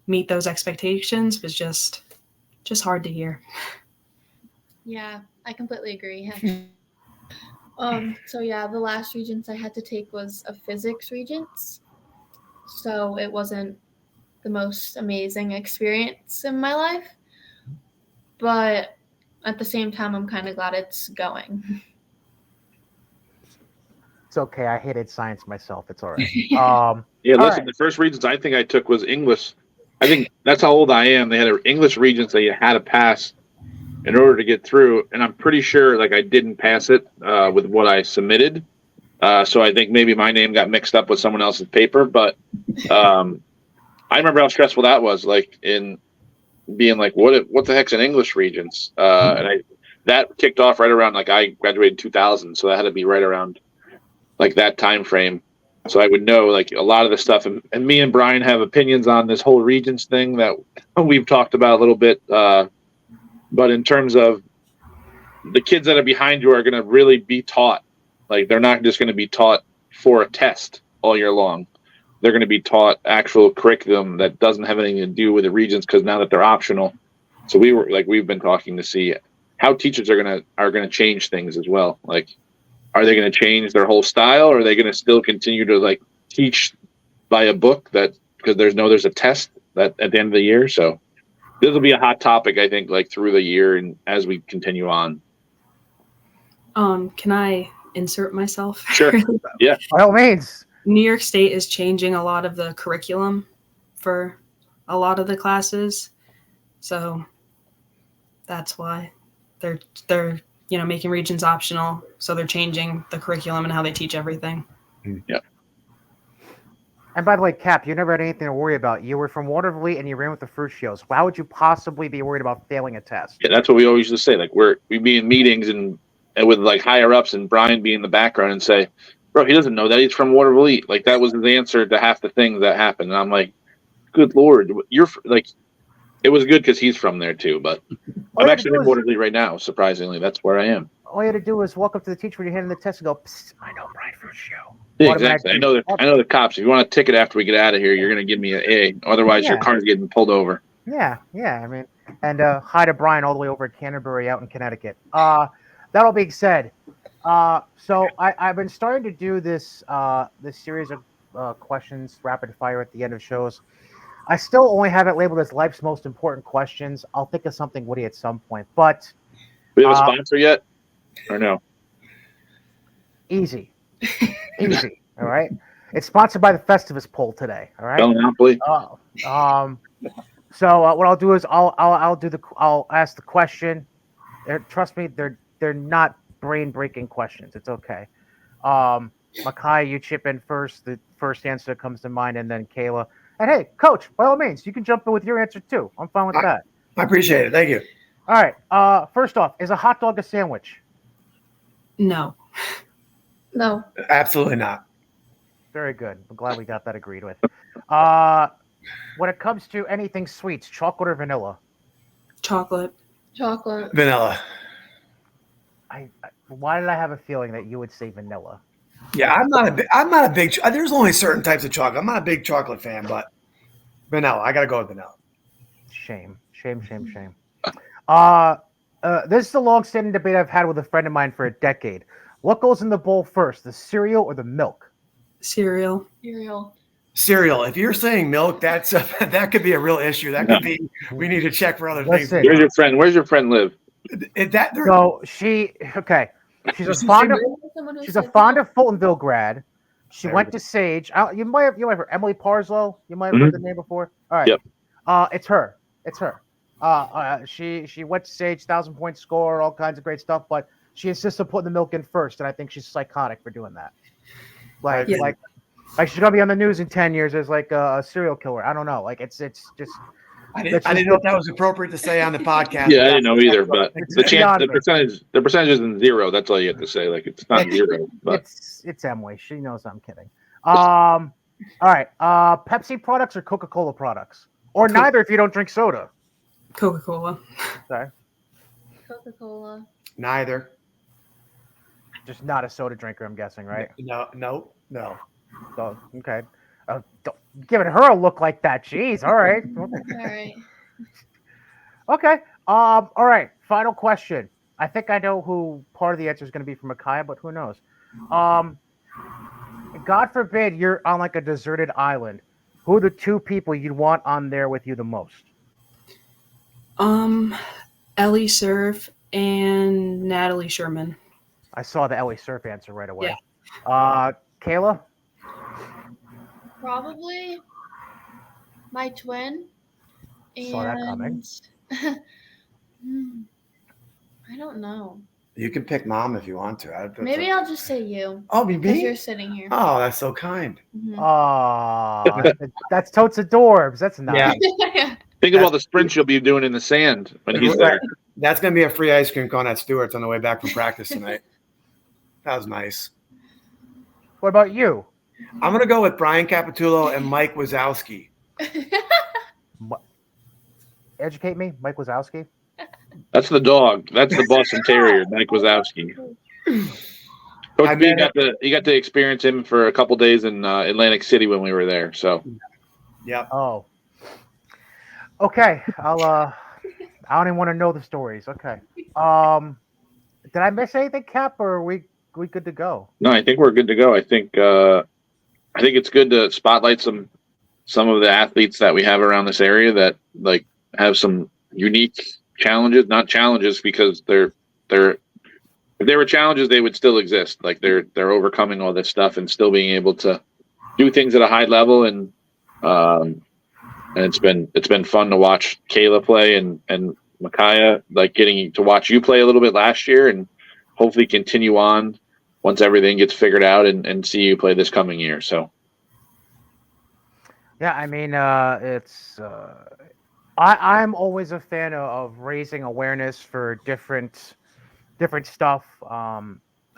meet those expectations was just hard to hear. Yeah, I completely agree. So yeah, the last Regents I had to take was a physics Regents. So it wasn't the most amazing experience in my life. But at the same time, I'm kind of glad it's going. It's okay. I hated science myself. It's all right. Yeah, all listen, right. the first Regents I think I took was English. I think that's how old I am. They had an English Regents that you had to pass in order to get through, and I'm pretty sure like I didn't pass it with what I submitted. So I think maybe my name got mixed up with someone else's paper, but I remember how stressful that was, like in being like, what the heck's an English Regents? And that kicked off right around like I graduated in 2000, so that had to be right around like that time frame. So I would know like a lot of the stuff, and me and Brian have opinions on this whole Regents thing that we've talked about a little bit. But in terms of the kids that are behind you are going to really be taught, like they're not just going to be taught for a test all year long. They're going to be taught actual curriculum that doesn't have anything to do with the Regents because now that they're optional. So we've been talking to see how teachers are going to change things as well. Like, are they going to change their whole style, or are they going to still continue to like teach by a book that because there's a test that at the end of the year? So this will be a hot topic, I think, like through the year and as we continue on. Can I insert myself? Sure. Yeah. By all means. New York State is changing a lot of the curriculum for a lot of the classes. So that's why they're making Regents optional. So they're changing the curriculum and how they teach everything. Yeah. And by the way, Cap, you never had anything to worry about. You were from Waterville and you ran with the fruit shows. Why would you possibly be worried about failing a test? Yeah, that's what we always used to say. Like we'd be in meetings and with like higher ups and Brian be in the background and say, bro, he doesn't know that he's from Waterville. Like that was his answer to half the things that happened. And I'm like, good Lord, you're like, it was good because he's from there too. But I'm actually in Waterville right now. Surprisingly, that's where I am. All you had to do was walk up to the teacher when you're handing the test and go, I know Brian Fruit Show. Yeah, exactly. I know the cops. If you want a ticket after we get out of here, you're going to give me an A. Otherwise, your car's getting pulled over. Yeah. I mean, and hi to Brian all the way over at Canterbury out in Connecticut. That all being said, so I've been starting to do this series of questions, rapid fire at the end of shows. I still only have it labeled as life's most important questions. I'll think of something witty at some point. But we have a sponsor yet, or no? Easy. All right. It's sponsored by the Festivus poll today. All right. Monopoly. So what I'll do is I'll ask the question. Trust me, they're not brain breaking questions. It's okay. Makaya, you chip in first. The first answer that comes to mind, and then Kayla. And hey, Coach, by all means, you can jump in with your answer too. I'm fine with that. I appreciate it. Thank you. All right. First off, is a hot dog a sandwich? No. No. Absolutely not. Very good. I'm glad we got that agreed with. When it comes to anything sweets, chocolate or vanilla? Chocolate. Vanilla. Why did I have a feeling that you would say vanilla? Yeah, I'm not a big. There's only certain types of chocolate. I'm not a big chocolate fan, but vanilla. I gotta go with vanilla. Shame. This is a long-standing debate I've had with a friend of mine for a decade. What goes in the bowl first, the cereal or the milk? Cereal. Cereal. If you're saying milk, that's that could be a real issue. That could be. We need to check for other things. Listen. Where's your friend? Where's your friend live? So she's a fond of Fultonville grad. She went to Sage. You might have heard Emily Parslow. You might have heard the name before. All right. Yep. It's her. She went to Sage, 1,000-point score, all kinds of great stuff, but she insists on putting the milk in first, and I think she's psychotic for doing that. Like she's gonna be on the news in 10 years as like a serial killer. I don't know. Like it's just. I didn't know if that was appropriate to say on the podcast. Yeah, I didn't know either, but the percentage isn't zero. That's all you have to say. Like it's not zero, but it's Emily. She knows I'm kidding. All right. Pepsi products or Coca-Cola products, or neither if you don't drink soda. Coca-Cola. Sorry. Coca-Cola. Neither. Just not a soda drinker, I'm guessing, right? No. So okay. Don't giving her a look like that. Jeez. All right. All right. Okay. All right. Final question. I think I know who part of the answer is going to be from Makaya, but who knows? God forbid you're on like a deserted island. Who are the two people you'd want on there with you the most? Ellie Surf and Natalie Sherman. I saw the Ellie Surf answer right away. Yeah. Kayla? Probably my twin. Saw that coming. I don't know. You can pick mom if you want to. Maybe I'll just say you. Oh, me? Because you're sitting here. Oh, that's so kind. That's totes adorbs. That's nice. Yeah. think of all the sprints you'll be doing in the sand when he's there. That's going to be a free ice cream cone at Stewart's on the way back from practice tonight. That was nice. What about you? I'm going to go with Brian Capitullo and Mike Wazowski. Educate me, Mike Wazowski. That's the dog. That's the Boston Terrier, Mike Wazowski. Coach B got to experience him for a couple days in Atlantic City when we were there. So, yeah. Oh, okay. I don't even want to know the stories. Okay. Did I miss anything, Cap, or are we good to go? No, I think we're good to go. I think it's good to spotlight some of the athletes that we have around this area that like have some unique challenges. Not challenges because they're if they were challenges, they would still exist. Like they're overcoming all this stuff and still being able to do things at a high level. And it's been fun to watch Kayla play and Makaya, like getting to watch you play a little bit last year and hopefully continue on once everything gets figured out and see you play this coming year. So. Yeah, I mean, I'm always a fan of raising awareness for different stuff. I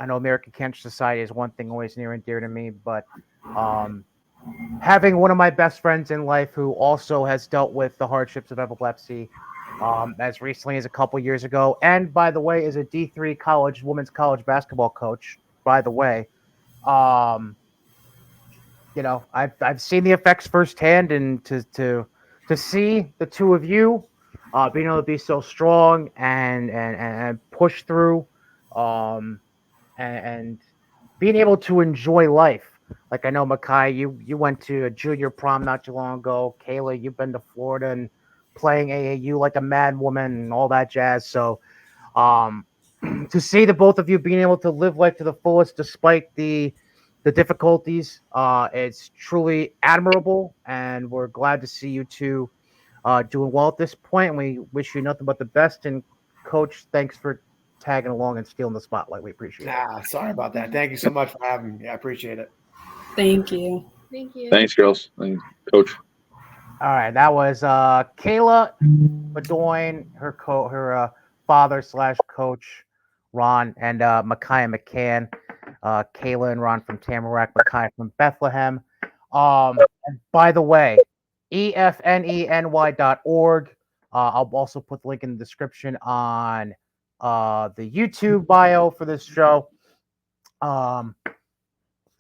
know American Cancer Society is one thing always near and dear to me, but having one of my best friends in life who also has dealt with the hardships of epilepsy as recently as a couple years ago, and by the way, is a D3 women's college basketball coach, by the way. You know, I've seen the effects firsthand, and to see the two of you being able to be so strong and push through, and being able to enjoy life. Like I know, Makai, you went to a junior prom not too long ago. Kayla, you've been to Florida and playing AAU like a mad woman and all that jazz. So to see the both of you being able to live life to the fullest despite the difficulties, it's truly admirable, and we're glad to see you two doing well at this point, and we wish you nothing but the best. And Coach, thanks for tagging along and stealing the spotlight. We appreciate it. Sorry about that. Thank you so much for having me. I appreciate it. Thank you. Thank you. Thanks, girls. And Coach. All right, that was Kayla Beaudoin, her father/coach Ron, and Makaya McCann. Kayla and Ron from Tamarac, Makaya from Bethlehem. And by the way, efneny.org. I'll also put the link in the description on the YouTube bio for this show.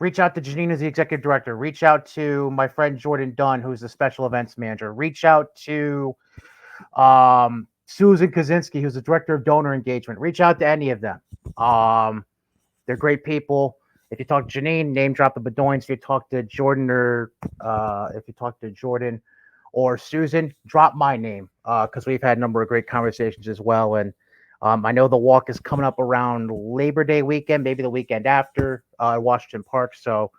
Reach out to Janine, who's the executive director. Reach out to my friend Jordan Dunn, who's the special events manager. Reach out to Susan Kaczynski, who's the director of donor engagement. Reach out to any of them. They're great people. If you talk to Janine, name drop the Beaudoins. If you talk to Jordan or Susan, drop my name because we've had a number of great conversations as well. And I know the walk is coming up around Labor Day weekend, maybe the weekend after Washington Park. So,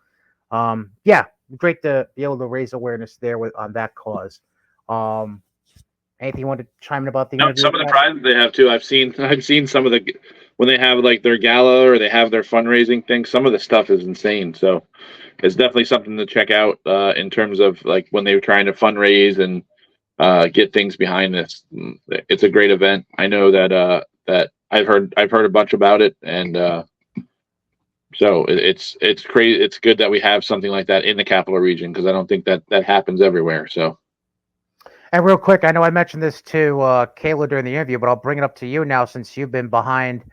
yeah, great to be able to raise awareness there on that cause. Anything you want to chime in about the interview? Some of the prizes they have too. I've seen some of the when they have like their gala or they have their fundraising thing. Some of the stuff is insane. So it's definitely something to check out in terms of like when they were trying to fundraise and get things behind this. It's a great event. I know that that I've heard a bunch about it, and so it's crazy. It's good that we have something like that in the capital region because I don't think that happens everywhere. So. And real quick, I know I mentioned this to Kayla during the interview, but I'll bring it up to you now since you've been behind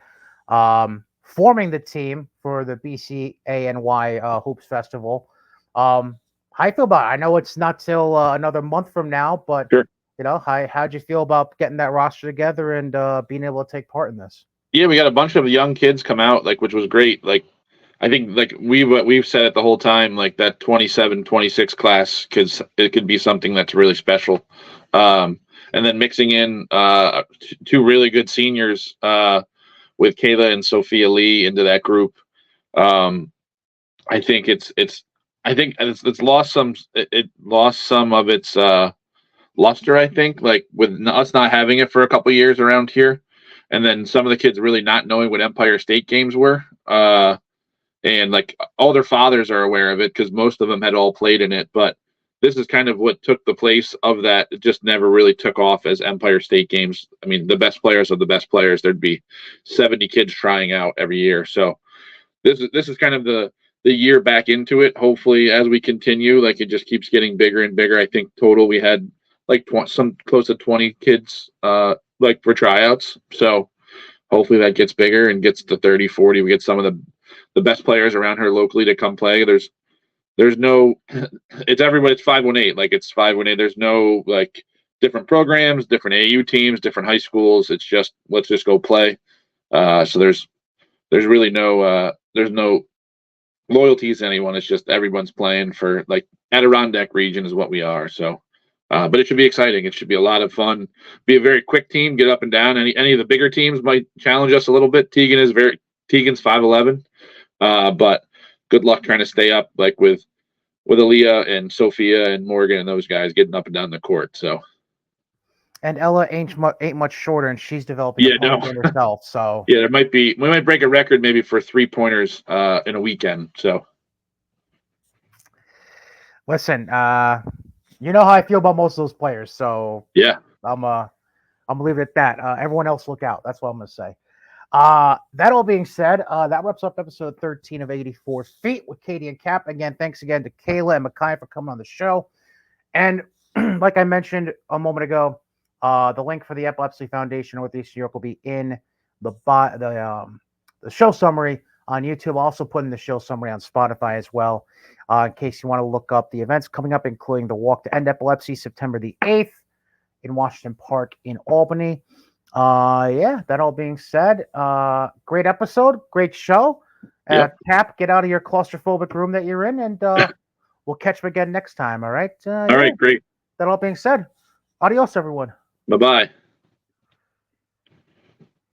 forming the team for the BCANY Hoops Festival. How you feel about it? I know it's not till another month from now, but sure. You know, how'd you feel about getting that roster together and being able to take part in this? Yeah, we got a bunch of young kids come out, like which was great. Like I think like we've said it the whole time, like that 27, 26 class it could be something that's really special. And then mixing in two really good seniors with Kayla and Sophia Lee into that group. I think it's lost some of its luster, I think, like with us not having it for a couple years around here. And then some of the kids really not knowing what Empire State games were. And like all their fathers are aware of it because most of them had all played in it. But this is kind of what took the place of that. It just never really took off as Empire State games. I mean, the best players of the best players, there'd be 70 kids trying out every year. So this is kind of the year back into it. Hopefully, as we continue, like it just keeps getting bigger and bigger. I think total we had like some close to 20 kids like for tryouts. So hopefully that gets bigger and gets to 30, 40. We get some of the best players around here locally to come play. There's no, it's everybody. It's 518. Like it's 518. There's no like different programs, different AU teams, different high schools. It's just, let's just go play. So there's really there's no loyalties to anyone. It's just everyone's playing for like Adirondack region is what we are. So, but it should be exciting. It should be a lot of fun. Be a very quick team. Get up and down. Any of the bigger teams might challenge us a little bit. Tegan's 5'11", but good luck trying to stay up like with Aaliyah and Sophia and Morgan and those guys getting up and down the court. So. And Ella ain't much shorter, and she's developing a punt game herself. So yeah, we might break a record maybe for 3-pointers in a weekend. So listen, you know how I feel about most of those players. So yeah, I'm gonna leave it at that. Everyone else, look out. That's what I'm gonna say. That all being said, that wraps up episode 13 of 84 Feet with Cady and Cap. Again, thanks again to Kayla and Makaya for coming on the show. And like I mentioned a moment ago, the link for the Epilepsy Foundation Northeast New York will be in the show summary on YouTube. I'll also put in the show summary on Spotify as well, in case you want to look up the events coming up, including the Walk to End Epilepsy, September the 8th in Washington Park in Albany. Yeah, that all being said, great episode, great show. Yep. Cap, get out of your claustrophobic room that you're in, and we'll catch you again next time. All right. All right, great. That all being said, adios, everyone. Bye-bye.